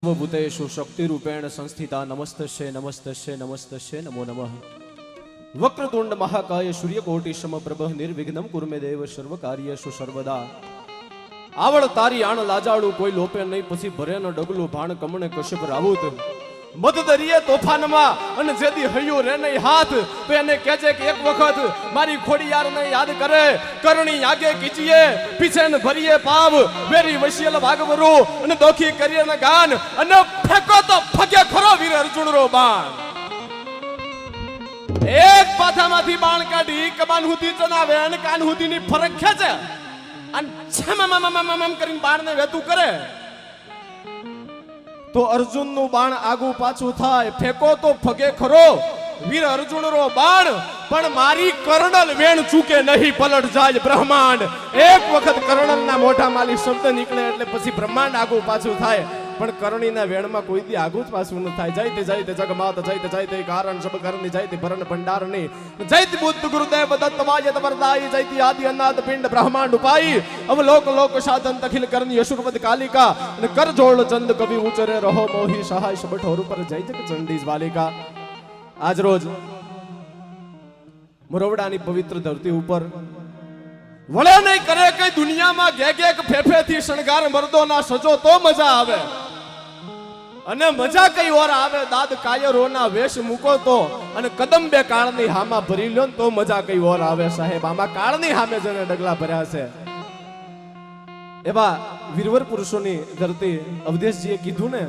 ભૂતેષુ શક્તિરૂપેણ સંસ્થિતા નમસ્તસ્ય નમસ્તસ્ય નમસ્તસ્ય નમો નમઃ. વક્રતુંડ મહાકાય સૂર્યકોટિ સમપ્રભ નિર્વિઘ્નમ કુરુ મે દેવ સર્વકાર્યેષુ સર્વદા. આવડ તારી આણ લાજાળું કોઈ લોપે નહીં, પછી ભરે ન ડગલું ભાણ કમણે કશ્યપ રાવુત. મત દરિયે તોફાનમાં અને જેદી હૈયો રે નહીં હાથ, તો એને કહેજે કે એક વખત મારી ખોડિયારને યાદ કરે. કરણી આગે કીચીએ પીછે ન ભરીએ પાવ, વેરી વશિયલ ભાગવરો અને દોખી કરીએ ન ગાન, અને ફેંકો તો ફગે ખરો વીર અર્જુનરો બાણ. એક પાથામાંથી બાણ કાઢી કબાન હુધી ચનાવે અને કાન હુધીની ફરક ખેંચે અને છમમમમમમ કરીને બાણને વેતું કરે, તો અર્જુનનું બાણ આગું પાછું થાય. ફેંકો તો ફગે ખરો વીર અર્જુનરો બાણ, પણ મારી કર્ણલ વેણ ચૂકે નહીં, પલટ જાય બ્રહ્માંડ. એક વખત કર્ણલના મોઢામાંથી શબ્દ નીકળે એટલે પછી બ્રહ્માંડ આગું પાછું થાય, પણ કરણીના વેણમાં કોઈ દી આગું જ પાછું ન થાય. જય તે જગમાત જય તે કારણ સબ કરણી જય તે ભરણ ભંડારની જય તે બુદ્ધ ગુરુદેવ દત્ત વાયત વરદાઈ જય તે આદિ અનાદ પિંડ બ્રહ્માંડ ઉપાઈ અવલોક લોક સાધન તખિલ કરણી અસુરપદ કાલિકા અને કર જોડ ચંદ કવિ ઉચરે રહો મોહી સહાય સબઠોર ઉપર જય જગ ચંડી બાલિકા. આજ રોજ મોરવડાની પવિત્ર ધરતી ઉપર વળે નહીં કરે કઈ દુનિયામાં ગેગે ફેફેથી શણગાર મર્દોના સજો તો મજા આવે, અને મજા કઈ ઓર આવે દાદ કાયરોના વેશ મૂકો તો, અને કદમ બે કાળની હામાં ભરી લ્યો તો મજા કઈ ઓર આવે. સાહેબ આમાં કાળની હામે જેને ડગલા ભર્યા છે એવા વીરવર પુરુષોની ધરતી અવધેશજીએ કીધું ને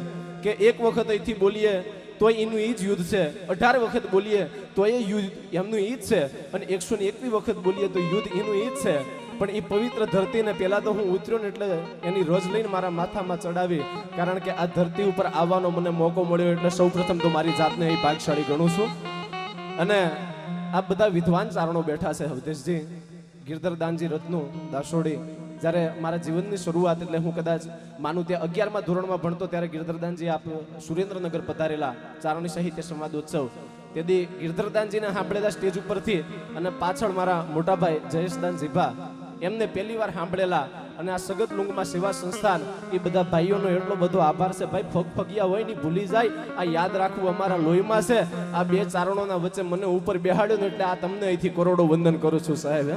કે એક વખત અહીંથી બોલીએ તો એનું ઈ જ યુદ્ધ છે, 18 વખત બોલીએ તો એ યુદ્ધ એમનું ઈ જ છે, અને 121 વખત બોલીએ તો યુદ્ધ એનું ઈ જ છે. પણ એ પવિત્ર ધરતીને પહેલા તો હું ઉતર્યો ને એટલે એની રોજ લઈને મારા માથામાં ચડાવી, કારણ કે આ ધરતી ઉપર આવવાનો મને મોકો મળ્યો એટલે સૌપ્રથમ તો મારી જાતને એ ભાગશાળી ગણું છું. અને આ બધા વિદ્વાન ચારણો બેઠા છે. અવધેશજી, ગિરધરદાનજી રત્નુ દાસોડી, જ્યારે મારા જીવનની શરૂઆત એટલે હું કદાચ માનું ત્યાં 11મા ધોરણમાં ભણતો ત્યારે ગિરધરદાનજી આપ સુરેન્દ્રનગર પધારેલા ચારણી સાહિત્ય સંવાદોત્સવ. તેથી ગિરધરદાનજીને સાંભળેલા સ્ટેજ ઉપરથી, અને પાછળ મારા મોટાભાઈ જયેશદાન જીભા એમને પહેલી વાર સાંભળેલા, અને આ સગત લુંગમાં સેવા સંસ્થાન, એ બધા ભાઈઓનો એટલો બધો આભાર છે. ભાઈ ફગફગિયા હોય ને ભૂલી જાય, આ યાદ રાખવું અમારા લોહીમાં છે. આ બે ચારણોના વચ્ચે મને ઉપર બેહાડ્યો ને એટલે આ તમને અહીંથી કરોડો વંદન કરું છું સાહેબ.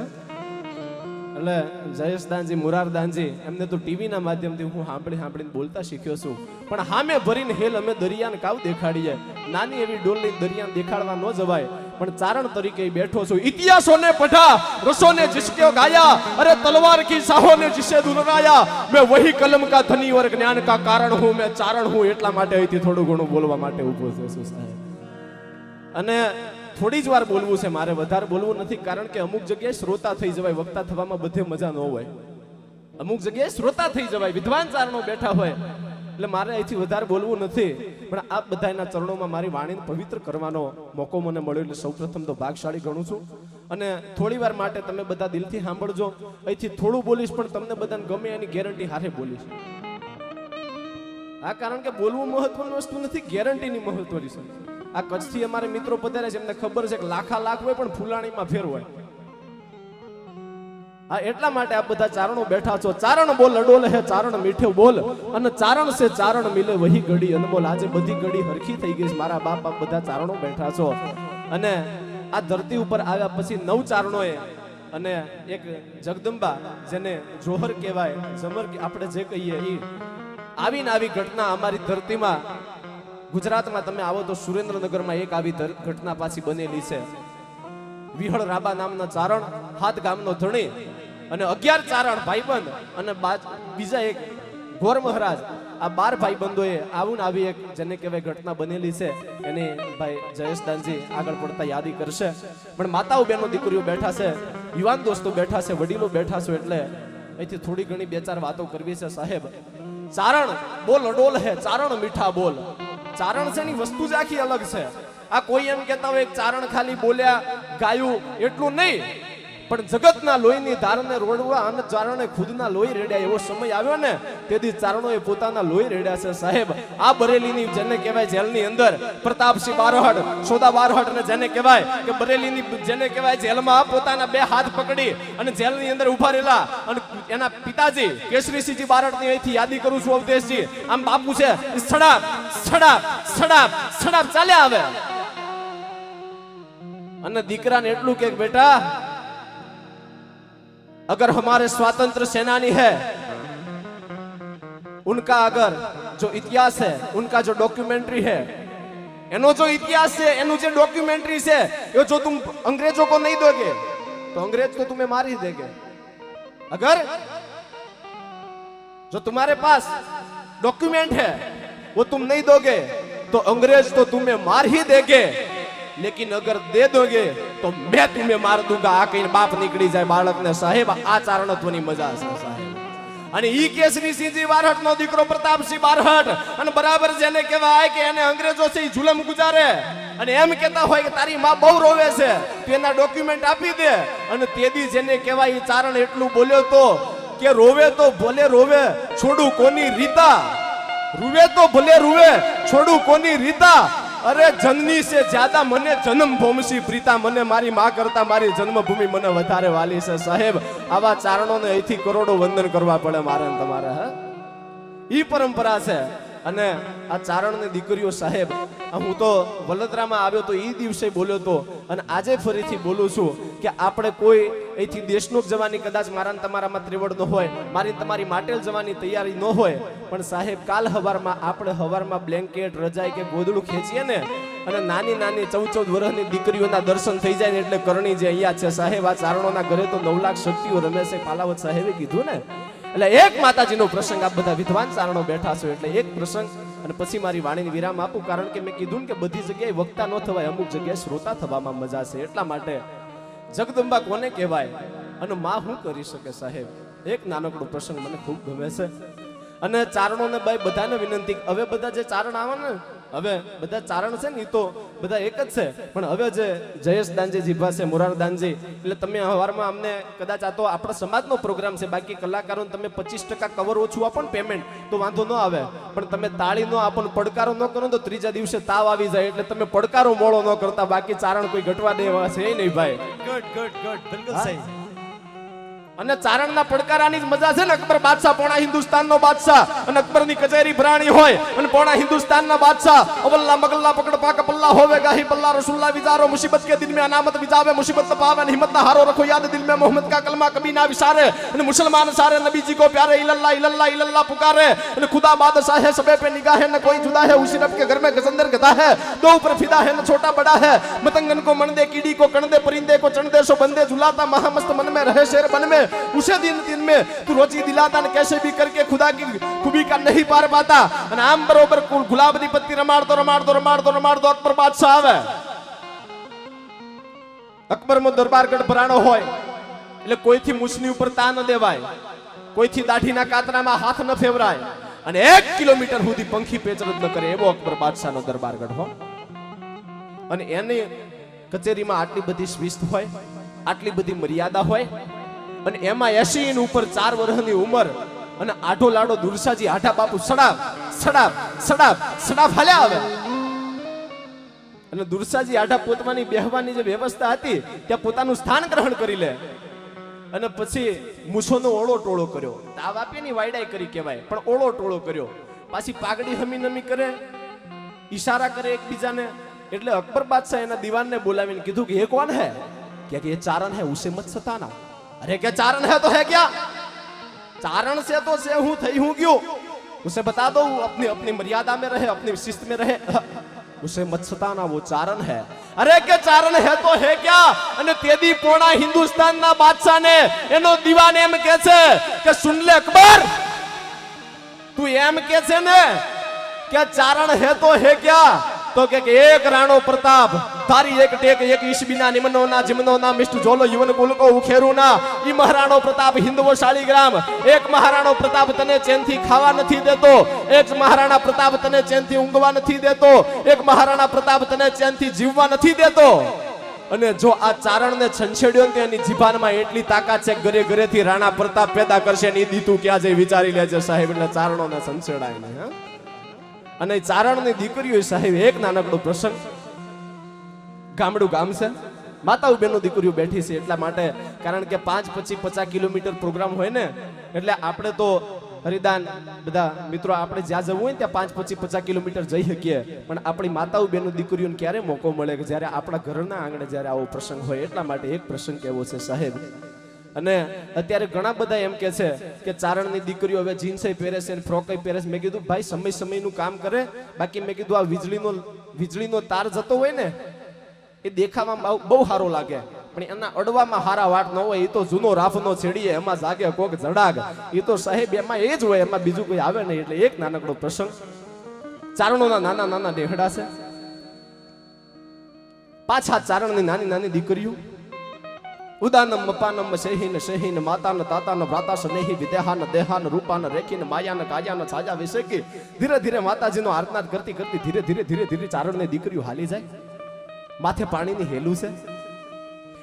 એટલે જયેશદાનજી, મુરારદાનજી એમને તો ટીવીના માધ્યમથી હું સાંભળીને બોલતા શીખ્યો છું, પણ હામે ભરીને હેલ અમે દરિયાને કાવ દેખાડીએ. નાની એવી ડોલની દરિયાને દેખાડવા ન જવાય, પણ ચારણ તરીકે બેઠો છું. ઇતિહાસોને પઢા રસોને જિસક્યો ગાયા, અરે તલવાર કી સાહોને जिसे दुलराया, मैं वही कलम का धनी और ज्ञान का कारण हूं, मैं चारण हूं. એટલા માટે અહીંથી થોડું ઘણું બોલવા માટે ઊભો છું સાહેબ. અને થોડી જ વાર બોલવું છે મારે, વધારે બોલવું નથી, કારણ કે અમુક જગ્યાએ શ્રોતા થઈ જવાય. વક્તા થવામાં બધે મજા ન હોય, અમુક જગ્યાએ શ્રોતા થઈ જવાય, વિદ્વાન ચારણો બેઠા હોય, એટલે મારે અહીંથી વધારે બોલવું નથી. પણ આ બધાના ચરણોમાં મારી વાણીને પવિત્ર કરવાનો મોકો મને મળ્યો, એટલે સૌપ્રથમ તો ભાગશાળી ગણું છું. અને થોડી વાર માટે તમે બધા દિલથી સાંભળજો. અહીંથી થોડું બોલીશ પણ તમને બધાને ગમે એની ગેરંટી હારે બોલીશ. આ કારણ કે બોલવું મહત્વની વસ્તુ નથી, ગેરંટીની મહત્વની છે. આ કચ્છથી અમારે મિત્રો પધારે છે, એમને ખબર છે કે લાખા લાખ હોય પણ ફૂલાણીમાં ફેર હોય. આ એટલા માટે આ બધા ચારણો બેઠા છો. ચારણ બોલ અડોલ હે ચારણ મીઠે બોલ, અને ચારણ સે ચારણ મિલે વહી ઘડી અનમોલ. આજે બધી ઘડી હરખી થઈ ગઈ છે. મારા બાપ બધા ચારણો બેઠા છો, અને આ ધરતી ઉપર આવ્યા પછી 9 ચારણોએ, અને એક જગદંબા જેને જોહર કહેવાય, જમર આપણે જે કહીએ, એ આવીને આવી ઘટના અમારી ધરતીમાં ગુજરાતમાં તમે આવો તો સુરેન્દ્રનગરમાં એક આવી ઘટના પાછી બનેલી છે. વિહળ રાબા નામના ચારણ, 7 ગામનો ધણી, અને 11 ચારણ ભાઈબંધ, અને બીજા એક ગોર મહારાજ, આ 12 ભાઈબંધોએ આવું ને આવી એક જેને કહેવાય ઘટના બનેલી છે. એની ભાઈ જયેશદાનજી આગળ પડતા યાદી કરશે. પણ માતાઓ બહેનો દીકરીઓ બેઠા છે, યુવાન દોસ્તો બેઠા છે, વડીલો બેઠા છો, એટલે અહીંથી થોડી ઘણી 2-4 વાતો કરવી છે સાહેબ. ચારણ બોલ અડોલ હે ચારણ મીઠા બોલ. ચારણ છે ની વસ્તુ જ આખી અલગ છે. આ કોઈ એમ કહેતા હોય ચારણ ખાલી બોલ્યા ગાયું એટલું નહીં, પણ જગતના લોહીની ધારને રોડવા અને ચારણે ખુદના લોહી રેડ્યા એવો સમય આવ્યો ને તેથી ચારણોએ પોતાના લોહી રેડ્યા છે સાહેબ. આ બરેલીની જેને કહેવાય જેલની અંદર પ્રતાપસિંહ બારહટ, સોદા બારહટ ને જેને કહેવાય કે બરેલીની જેને કહેવાય જેલમાં પોતાના બે હાથ પકડી અને જેલની અંદર ઉભા રહેલા અને એના પિતાજી કેસરીસિંહજી બારહટની અહીંથી યાદી કરું છું અવધેશજી. આમ બાપુ છે સડાપ સડાપ સડાપ સડાપ ચાલ્યા આવે અને દીકરાને એટલું કે બેટા अगर हमारे स्वतंत्र सेनानी है उनका अगर जो इतिहास है उनका जो डॉक्यूमेंट्री है एनो जो इतिहास है एनो जो डॉक्यूमेंट्री से ये जो तुम अंग्रेजों को नहीं दोगे तो अंग्रेज तो तुम्हें मार ही देंगे. अगर जो तुम्हारे पास डॉक्यूमेंट है वो तुम नहीं दोगे तो अंग्रेज तो तुम्हें मार ही देंगे, लेकिन अगर दे दोगे तो मैं तुम्हें मार दूंगा. आ कहीं बाप निकली जाए बाळकने साहेब आ चारणत्वनी मजा છે સાહેબ. અને ઈ કેસરીસિંહજી બારહટ નો દીકરો પ્રતાપસિંહ બારહટ અને બરાબર જેને કહેવાય કે એને અંગ્રેજો છે ઈ જુલમ ગુજારે અને એમ કહેતા હોય કે તારી માં બહુ રોવે છે તું એના ડોક્યુમેન્ટ આપી દે. અને તેદી જેને કહેવાય ઈ ચારણ એટલું બોલ્યો તો કે રોવે તો ભલે રોવે છોડું કોની રીતા, રૂવે તો ભલે રૂવે છોડું કોની રીતા. अरे जननी से ज्यादा मने जन्मभूमि सी प्रीता, मने मारी मां करता मारी जन्मभूमि मने वधारे वाली से साहेब. आवा चारणों ने અહીંથી કરોડો વંદન કરવા પડે મારે ને તમારે. હે ઈ પરંપરા છે. અને આ ચારણની દીકરીઓ સાહેબ હું તો વડોદરામાં આવ્યો તો ઈ દિવસે બોલ્યો તો અને આજે ફરીથી બોલું છું કે આપણે કોઈ અહીંથી દેશનો જવાની કદાચ મારા ને તમારામાં ત્રિવડ ન હોય, મારી તમારી માટેલ જવાની તૈયારી ન હોય, પણ સાહેબ કાલ હવારમાં આપણે હવારમાં બ્લેન્કેટ રજાઈ કે ગોદડું ખેંચીએ ને અને નાની નાની 14 વર્ષની દીકરીઓના દર્શન થઈ જાય ને એટલે કરણી જે અહીંયા છે સાહેબ. આ ચારણોના ઘરે તો 9 લાખ શક્તિઓ રમે છે પાલાવત સાહેબે કીધું ને. એટલે એક માતાજીનો પ્રસંગ આપ બધા વિદ્વાન ચારણો બેઠા છો એટલે એક પ્રસંગ અને પછી મારી વાણીને વિરામ આપું. કારણ કે મેં કીધું કે બધી જગ્યાએ વક્તા ન થવાય, અમુક જગ્યાએ શ્રોતા થવામાં મજા છે. એટલા માટે જગદંબા કોને કહેવાય અને માં શું કરી શકે સાહેબ. એક નાનકડો પ્રસંગ મને ખૂબ ગમે છે અને ચારણોને ભાઈ બધાને વિનંતી, હવે બધા જે ચારણ આવે ને હવે બધા ચારણ છે ને એ તો બધા એક જ છે, પણ હવે જે જયેશ દાનજીજી પાસે મોરાર દાનજી એટલે તમે હવારમાં અમને કદાચ આ તો આપણા સમાજનો પ્રોગ્રામ છે, બાકી કલાકારોને તમે 25% કવર ઓછું આપો ને પેમેન્ટ તો વાંધો ન આવે, પણ તમે તાળી ન આપો ને પડકારો ન કરો તો ત્રીજા દિવસે તાવ આવી જાય. એટલે તમે પડકારો મોળો ન કરતા, બાકી ચારણ કોઈ ઘટવા દેવા છે નહીં ભાઈ. ગુડ બિલકુલ સહી. અને ચારણના પડકારાની જ મજા છે ને. અકબર બાદશાહ પોણા હિન્દુસ્તાનનો બાદશાહ અને અકબરની કચેરી ભરાણી હોય અને પોણા હિન્દુસ્તાનના બાદશાહ અવલ્લા મગલ્લા પકડ પાક પલ્લા હોવે ગાહી પલ્લા રસુલ્લા વિચારો મુસીબત કે દિન મે અનામત વિજાવે મુસીબત પાવે હિમ્મત ના હારો રખો યાદ દિલ મે મોહમ્મદ કા કલમા કભી ના વિસારે. અને મુસલમાન સારે નબીજી को प्यारे इल्लल्लाह इल्लल्लाह इल्लल्लाह पुकारे. અને खुदा बादशाह है सबे पे निगाह है न कोई जुदा है उसी रब के घर में गजंदर गधा है दो ऊपर फिदा है न छोटा बड़ा है मतंगन को मन दे कीड़ी को कण दे परिंदे को चण दे सो बंदे झुलाता महामस्त मन में रहे शेर बन में उसे दिन में तू रोजी दिलाता ने कैसे भी करके खुदा की खूबी का नहीं पार पाता. અને આમ બરોબર ગુલાબની પત્તી રમાડતો રમાડતો રમાડતો રમાડતો અકબર બાદશાહ આવે. અકબરનો દરબારગઢ ભરાણો હોય એટલે કોઈથી મૂછની ઉપર તા ન દેવાય, કોઈથી દાઢીના કાતરામાં હાથ ન ફેવરાય અને 1 કિલોમીટર સુધી પંખી પેચરત ન કરે એવો અકબર બાદશાહનો દરબારગઢ હોય. અને એની કચેરીમાં આટલી બધી શિસ્ત હોય, આટલી બધી મર્યાદા હોય અને એમાં 80 ની ઉપર 4 વર્ષની ઉંમર અને આઢો લાડો દુરસાજી આઢા બાપુ સડાપ સડાપ સડાપ સડાપ હાલ્યા આવે. અને દુરસાજી આઢા પોતવાની બેહવાની જે વ્યવસ્થા હતી ત્યાં પોતાનું સ્થાન ગ્રહણ કરી લે અને પછી મૂછોનો ઓળો ટોળો કર્યો. તાવ આપીની વાયડાઈ કરી કહેવાય, પણ ઓળો ટોળો કર્યો. પાછી પાઘડી હમી નમી કરે, ઈશારા કરે એકબીજાને. એટલે અકબર બાદશાહ એના દીવાનને બોલાવીને કીધું કે એ કોણ હે? કે ये चारण है उसे मत सताना. अरे क्या चारण है तो है क्या? चारण से तो से हूं थई हूं क्यों, उसे बता दो अपनी अपनी मर्यादा में रहे, अपनी शिस्त में रहे, उसे मत सताना, वो चारण है. अरे क्या चारण है तो है क्या? અને તેદી પોણા હિન્દુસ્તાનના બાદશાહને એનો દીવાન એમ કહે છે કે સુન લે અકબર, તું એમ કહે છે ને કે ચારણ है तो है क्या? तो કે એક રાણો પ્રતાપ તારી એક ટેક એક ઈશબીના નિમનો ના જીમનો ના મિષ્ટ જોલો યુવન કુલ કો ઉખેરું ના. ઈ મહારાણો પ્રતાપ હિન્દવો શાળીગ્રામ. એક મહારાણો પ્રતાપ તને ચેનથી ખાવા નથી દેતો, એક મહારાણા પ્રતાપ તને ચેનથી ઊંઘવા નથી દેતો, એક મહારાણા પ્રતાપ તને ચેનથી જીવવા નથી દેતો. અને જો આ ચારણને છંછેડ્યો ને તો એની જીભાનમાં એટલી તાકાત છે ઘરે ઘરેથી રાણા પ્રતાપ પેદા કરશે ને એ દીતું ક્યાં જઈ વિચારી લેજે સાહેબ. એટલે ચારણોને છંછેડાય નહીં. અને ચારણની દીકરીઓ સાહેબ એક નાનકડો પ્રસંગ, ગામડું ગામ છે, માતાઓ બેનો દીકરીઓ બેઠી છે એટલા માટે, કારણ કે 5 પછી 50 કિલોમીટર પ્રોગ્રામ હોય ને, એટલે આપણે તો હરિદાન બધા મિત્રો આપણે જ્યાં જવું હોય ત્યાં 5 પછી 50 કિલોમીટર જઈ શકીએ, પણ આપણી માતાઓ બેનો દીકરીઓને ક્યારે મોકો મળે કે જ્યારે આપણા ઘરના આંગણે જ્યારે આવો પ્રસંગ હોય. એટલા માટે એક પ્રસંગ કેવો છે સાહેબ. અને અત્યારે ઘણા બધા એમ કે છે કે ચારણની દીકરીઓ હવે જીન્સ પહેરે છે અને ફ્રોક પહેરે છે. મેં કીધું ભાઈ સમય સમયનું કામ કરે, બાકી મેં કીધું આ વીજળીનો તાર જતો હોય ને એ દેખાવામાં બહુ સારો લાગે, પણ એના અડવામાં હારા વાટ ન હોય. એ તો જૂનો રાફનો છેડીએ એમાં જાગે કોક જડાગ. એ તો સાહેબ એમાં એ જ હોય, એમાં બીજું કોઈ આવે નહીં. એટલે એક નાનકડો પ્રસંગ, ચારણોના નાના નાના ડેહડા છે, પાછા ચારણની નાની નાની દીકરીઓ, ઉદાનમ મપાનમ શહીન શહીન માતાન તાતાન ભ્રાતા સ્નેહી વિદેહાન દેહાન રૂપાન રેખીન માયાન કાયાન છાજા વિશેકી. ધીરે ધીરે માતાજીનો આર્તનાદ કરતી કરતી ધીરે ધીરે ધીરે ધીરે ચારણની દીકરીઓ હાલી જાય. માથે પાણીની હેલું છે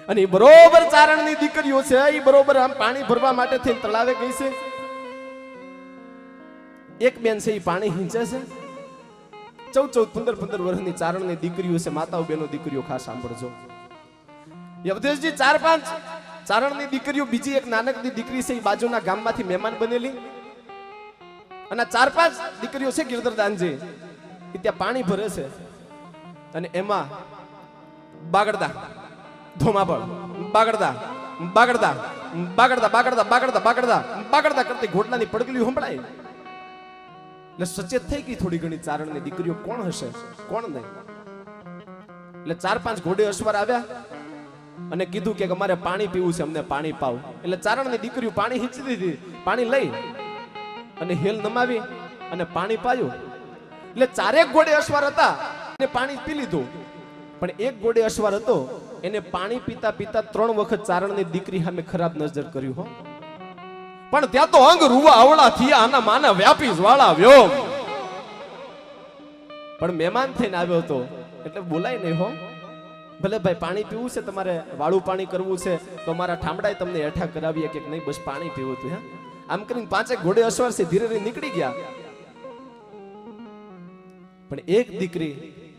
અને એ બરોબર ચારણની દીકરીઓ છે, એ બરોબર આમ પાણી ભરવા માટે થઈને તળાવે ગઈ છે. એક બેન છે એ પાણી હિંચે છે. 14 15 વર્ષની ચારણની દીકરીઓ છે. માતાઓ બેનો દીકરીઓ ખાસ સાંભળજો. યવદેશજી 4-5 ચારણની દીકરીઓ, બીજી એક નાનકડી દીકરી છે એ બાજુના ગામમાંથી મહેમાન બનેલી, અને 4-5 દીકરીઓ છે ગિરધરદાનજી એ ત્યાં પાણી ભરે છે. અને એમાં બાગડતા ધોમાપળ બાગડતા બાગડતા બાગડતા બાગડતા બાગડતા બાગડતા બાગડતા કરતી ઘોટલાની પડગલીઓ સંભળાય. એટલે સચેત થઈ ગઈ થોડી ઘણી ચારણની દીકરીઓ, કોણ હશે કોણ નહીં. એટલે 4-5 ઘોડે અશ્વાર આવ્યા અને કીધું કે અમારે પાણી પીવું છે, અમને પાણી પાવ. એટલે ચારણની દીકરીઓ પાણી હિંચી દીધી, પાણી લઈ અને હેલ નમાવી અને પાણી પાયું. એટલે 4 ઘોડે અશ્વાર હતા એને પાણી પી લીધું, પણ એક ઘોડે અશ્વાર હતો એને પાણી પીતા પીતા 3 વખત ચારણની દીકરી સામે ખરાબ નજર કર્યું હો. પણ ત્યાં તો અંગ રૂવા અવળા થયા, આના માના વ્યાપી જ્વાળા વ્યોમ. પણ મહેમાન થઈને આવ્યો હતો એટલે બોલાય નહીં હો. ભલે ભાઈ પાણી પીવું છે, તમારે વાળું પાણી કરવું છે તો મારા ઠામડાએ તમને હેઠા કરાવીએ કે નહીં, બસ પાણી પીવું હતું. હે આમ કરીને 5 ઘોડે અશ્વાર છે ધીરે ધીરે નીકળી ગયા. પણ એક દીકરી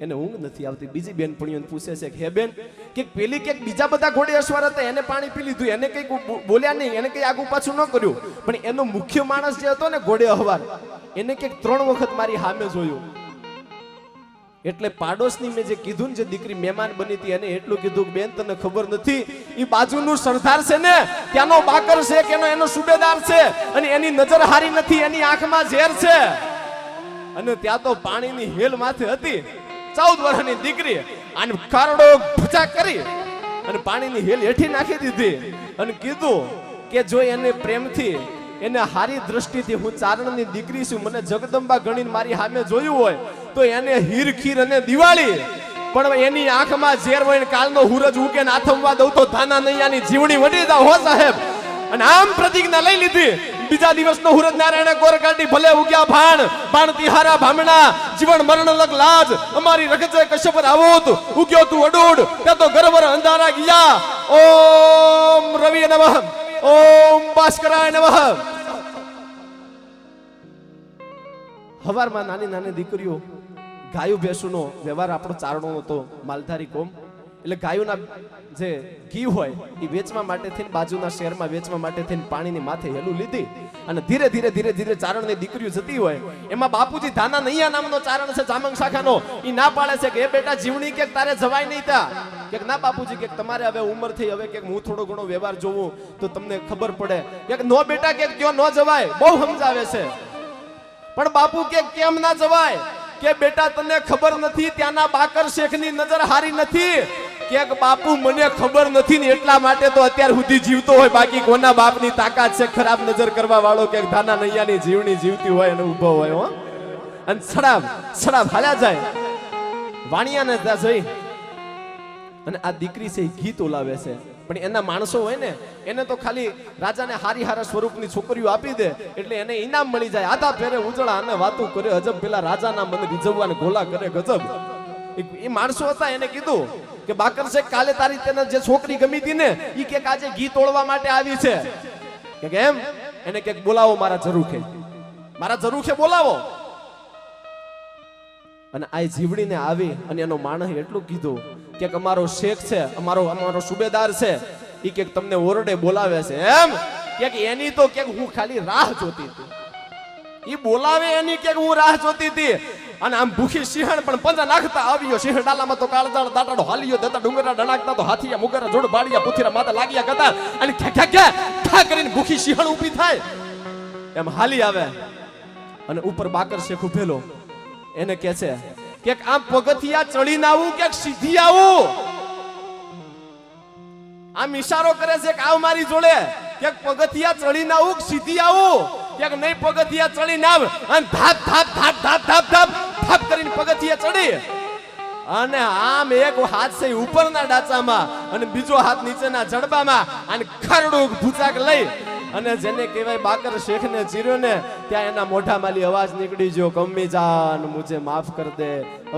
એને ઊંઘ નથી આવતી. બીજી બેનપણીઓને પૂછે છે કે હે બેન, કે પેલી કે બીજા બધા ઘોડે અશ્વાર હતા એને પાણી પી લીધું, એને કઈ બોલ્યા નહીં, એને કઈ આગુ પાછું ન કર્યું, પણ એનો મુખ્ય માણસ જે હતો ને ઘોડે અહવાર, એને કે 3 વખત મારી સામે જોયું. એટલે પાડોશની મેં જે કીધું ને, જે દીકરી મહેમાન બની હતી એને એટલું કીધું કે બેન તને ખબર નથી, એ બાજુનું સરદાર છે ને ત્યાંનો બાકર છે કે એનો સુબેદાર છે, અને એની નજર હારી નથી, એની આંખમાં ઝેર છે. અને ત્યાં તો પાણીની હેલ માથે હતી 14 વર્ષની દીકરી, અને કારડો ભૂચા કરી અને પાણીની હેલ હેઠી નાખી દીધી અને કીધું કે જો એને પ્રેમથી, એને હારી દ્રષ્ટિથી હું ચારણની દીકરી છું, મને જગદંબા ગણીને મારી સામે જોયું હોય તો એને હીર ખીર અને દિવાળી, પણ એની આંખમાં ઝેર હોય ને કાલનો હુરજ ઉકે ને આથમવા દઉં તો ધાના નૈયાની જીવણી વટી જાવ હો સાહેબ. અને આમ પ્રતિજ્ઞા લઈ લીધી. બીજા દિવસનો હુરજ નારાયણે કોર કાઢી, ભલે ઉગ્યા ભાણ ભાણ તિહારા ભામણા, જીવન મરણ લગ લાજ અમારી રખજે કશ્યપ રાવોત, ઉગ્યો તું અડોડ ત્યાં તો ગરવર અંધારા ગયા. ઓમ રવિ નમઃ, ઓમ ભાસ્કરાય નમઃ. હવારમાં નાની નાની દીકરીઓ, ગાયો ભેંસુનો વ્યવહાર આપણો ચારણો હતો, માલધારી કોમ. એટલે ગાયોના જે ઘી હોય એ વેચવા માટે થઈને બાજુના શહેરમાં વેચવા માટે થઈને પાણીની માથે હેલું લીધી અને ધીરે ધીરે ધીરે ધીરે ચારણની દીકરીઓ જતી હોય. એમાં બાપુજી ધાના નૈયા નામનો ચારણ છે જામંગ શાખાનો, એ ના પાડે છે કે એ બેટા જીવણી કે તારે જવાય નહીં ત્યાં, કે ના બાપુજી કે તમારે હવે ઉંમર થઈ, હવે કે હું થોડો ઘણો વ્યવહાર જોઉં તો તમને ખબર પડે, કે નો બેટા કે ક્યાં ન જવાય, બહુ સમજાવે છે. પણ બાપુ કે કેમ ના જવાય, કે બેટા તને ખબર નથી ત્યાંના બાકર શેખની નજર હારી નથી, કે બાપુ મને ખબર નથી ને એટલા માટે તો અત્યાર સુધી જીવતો હોય, બાકી કોના બાપની તાકાત છે ખરાબ નજર કરવા વાળો, કે ધાના નૈયાની જીવણી જીવતી હોય અને ઊભો હોય હો. અને સડાબ હાલ્યા જાય વાણિયાને ત્યાં જઈ અને આ દીકરી છે ગીત ઓલાવે છે. પણ એના માણસો હોય ને એને તો ખાલી રાજાને હારી હારા સ્વરૂપની છોકરીઓ આપી દે એટલે એને ઇનામ મળી જાય. આધા ફેરે ઉજળા અને વાતું કરે અજબ, પેલા રાજાના મન રીઝવવાને ગોલા કરે ગજબ. એ માણસો હતા, એને કીધું કે બાકર શેખ કાલે તારી તેને જે છોકરી ગમી હતી ને ઈ કે આજે ઘી તોડવા માટે આવી છે કે એમ એને કે બોલાવો મારા ઝરૂખે બોલાવો. અને આ જીવડીને આવી અને એનો માણસ એટલું કીધું કે અમારો શેખ છે, અમારો સુબેદાર છે, ઈ કે તમને ઓરડે બોલાવે છે. એમ કે એની તો કે હું ખાલી રાહ જોતી હતી, ઈ બોલાવે એની કે હું રાહ જોતી હતી. અને આમ ભૂખી સિંહણ પણ પંજા નાખતા આવ્યો, સિંહ ડાલામાં તો કાળદાળ દાટાડો હાલ્યો, દેતા ડુંગરા ડણાકતા તો હાથીયા મુગરા જોડ બાડિયા પુથીરા માથે લાગ્યા કરતા અને ઠા કરીને ભૂખી સિંહણ ઊભી થાય એમ હાલી આવે. અને ઉપર બાકર શેખ ઉભેલો એને કહે છે કે આમ પગથિયા ચડીને આવું કે સીધી આવું. આમ ઈશારો કરે છે કે આવ મારી જોડે, કે પગથિયા ચડીને આવું કે સીધી આવું, કે નહીં પગથિયા ચડીને આવ. અને ધાપ ધાપ ધાપ ધાપ ધાપ ધાપ ધાપ કરીને પગથિયા ચડી અને આમ એક હાથ છે ઉપરના ડાચામાં અને બીજો હાથ નીચેના જડબામાં અને ખરડું ભૂચાક લઈ અને જેને કહેવાય બાકર શેખને ચીર્યો ને ત્યાં એના મોઢા માલી અવાજ નીકળી ગયો કે અમ્મી જાન મુજે માફ કર દે,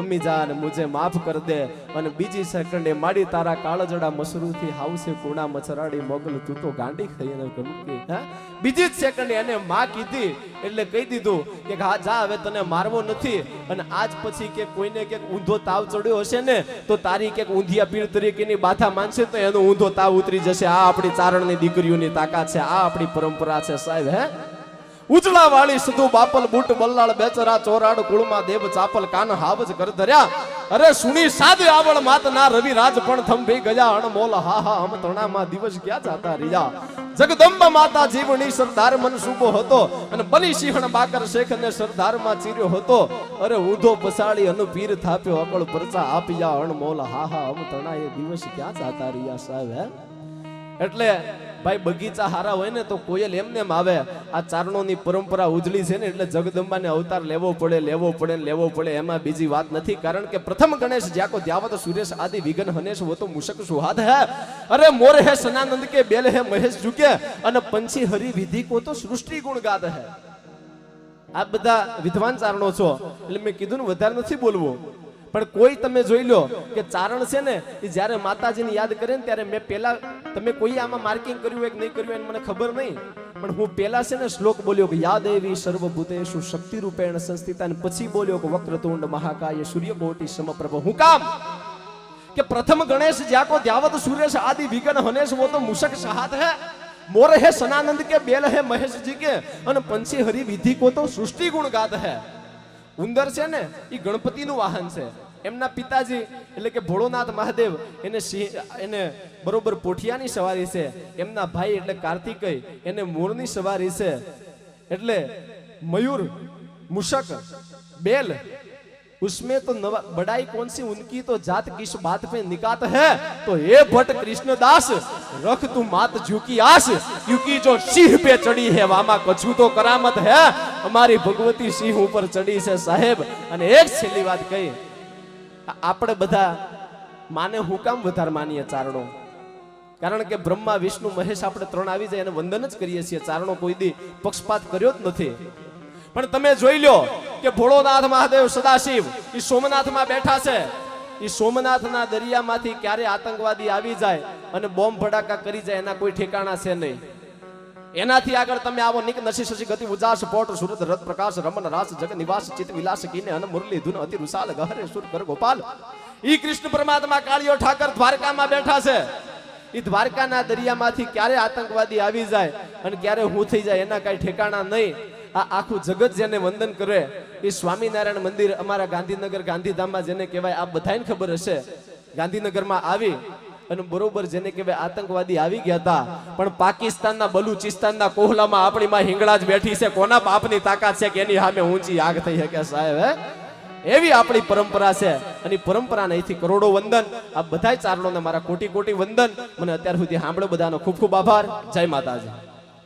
અમ્મી જાન મુજે માફ કર દે. અને બીજી સેકન્ડે માડી તારા કાળજડા મસરૂથી હાવસે કુણા મચરાડી મોગલ તું તો ગાંડી ખાઈ એને ગમતી. હા, બીજી જ સેકન્ડે એને માં કીધી એટલે કહી દીધું કે હા જા હવે તને મારવો નથી. અને આજ પછી કે કોઈને કે ઊંધો તાવ ચડ્યો હશે ને તો તારી કે ઊંધિયા પીર તરીકેની બાધા માનશે તો એનો ઊંધો તાવ ઉતરી જશે. આ આપણી ચારણની દીકરીઓની તાકાત છે, આ આપણી પરંપરા છે સાહેબ. હે ઉજળા વાળી સદુ બાપલ બૂટ બલ્લાળ બેચરા ચોરાડ કુળમાં દેવ ચાપલ કાન હાવજ કર ધર્યા. અરે સુણી સાદ આવળ માત ના રવિ રાજ પણ થંભી ગયા અણમોલ હા હા હમ તણામાં દિવસ ક્યાં જાતા રહ્યા. જગદંબા માતા જીવણી સરદાર મન શુભો હતો અને બની સિંહણ બાકર શેખ ને સરદારમાં ચીર્યો હતો. અરે ઊંધો પસાડી અનુ પીર થાપ્યો અકળ પરચા આપ્યા અણમોલ હા હા હમ તણા એ દિવસ ક્યાં જાતા રહ્યા સાહેબ. હે એટલે ભાઈ બગીચા હારા હોય ને તો કોયલ એમને આવે. આ ચારણોની પરંપરા ઉજળી છે ને એટલે જગદંબાને અવતાર લેવો પડે એમાં બીજી વાત નથી. કારણ કે પ્રથમ ગણેશ જ્યાકો દ્યાવત સુરેશ આદિ વિઘન હનેશ वो तो मुशक सुहाद है. अरे मोर है सनानंद के बेल है महेश झुके અને પંછી હરિ વિધિ કો તો સૃષ્ટિ ગુણ ગાત है. આ બધા વિદ્વાન ચારણો છો એટલે મેં કીધું ને વધારે નથી બોલવું. પણ કોઈ તમે જોઈ લો કે ચારણ છે ને એ જ્યારે માતાજીને યાદ કરે ને ત્યારે મેં પેલા તમે કોઈ આમાં માર્કિંગ કર્યું હોય કે નહીં કર્યું મને ખબર નહીં, પણ હું પેલા છે ને શ્લોક બોલ્યો કે યા દેવી સર્વભૂતેષુ શક્તિ રૂપેણ સંસ્થિતા અને પછી બોલ્યો કે વક્રતુંડ મહાકાય સૂર્યકોટી સમપ્રભ. હું કામ કે પ્રથમ ગણેશ જ્યાકો દ્યાવત સુરેશ આદિ વિઘન હનેશ वो तो मुशक सहात है. मोर है सनानंद के बेल है महेश जी के અને પંછી હરિ વિધિ કો તો સૃષ્ટિ ગુણ ગાત है. ઉંદર છે ને એ ગણપતિનું વાહન છે. એમના પિતાજી એટલે કે ભોળોનાથ મહાદેવ એને બરોબર પોઠિયાની સવારી છે. એમના ભાઈ એટલે કાર્તિકેય એને મોરની સવારી છે. એટલે મયુર मुशक बेल उसमें तो बड़ाई कौन सी उनकी तो जात किस बात पे निकात है. तो हे भट्ट कृष्णदास रख तू मात झुकी आस क्योंकि जो सिंह पे चढ़ी है वामा कछु तो करामत है. हमारी भगवती सिंह ऊपर चढ़ी है साहेब. અને એક છેલ્લી વાત કહી, આપણે બધા માને હું કામ વધારે માનીએ ચારણો, કારણ કે બ્રહ્મા વિષ્ણુ મહેશ આપણે ત્રણ આવી જાય અને વંદન જ કરીએ છીએ. ચારણો કોઈ દી પક્ષપાત કર્યો જ નથી. પણ તમે જોઈ લો કે ભોળોનાથ મહાદેવ સદાશિવ એ સોમનાથમાં બેઠા છે. એ સોમનાથના દરિયામાંથી ક્યારે આતંકવાદી આવી જાય અને બોમ્બ ભડાકા કરી જાય એના કોઈ ઠેકાણા છે નહીં. એનાથી આગળ તમે આવો નિક નશી શશી ગતિ ઉજાસ પોટ સુરત રથ પ્રકાશ રમન રાસ જગ નિવાસ ચિત વિલાસ કીને અન મુરલી ધુન અતિ રૂસાલ ગહરે સુર કર ગોપાલ. ઈ કૃષ્ણ પરમાત્મા કાળિયો ઠાકર દ્વારકામાં બેઠા છે. ઈ દ્વારકાના દરિયામાંથી ક્યારે આતંકવાદી આવી જાય અને ક્યારે હું થઈ જાય એના કઈ ઠેકાણા નહીં. આ આખું જગત જેને વંદન કરે એ સ્વામિનારાયણ મંદિર અમારા ગાંધીનગર ગાંધીધામમાં જેને કહેવાય આ બધાને ખબર હશે. ગાંધીનગરમાં આવી અને બરોબર જેને કહેવાય આતંકવાદી આવી ગયા હતા, પણ પાકિસ્તાનના બલુચિસ્તાનના કોહલામાં આપણી માં હિંગળા જ બેઠી છે. કોના બાપની તાકાત છે કે એની સામે ઊંચી આગ થઈ શકે સાહેબ. હે એવી આપણી પરંપરા છે અને પરંપરાને અહીંથી કરોડો વંદન. આ બધા ચારણોને મારા કોટી કોટી વંદન. મને અત્યાર સુધી સાંભળ્યો બધાનો ખૂબ ખૂબ આભાર. જય માતાજી.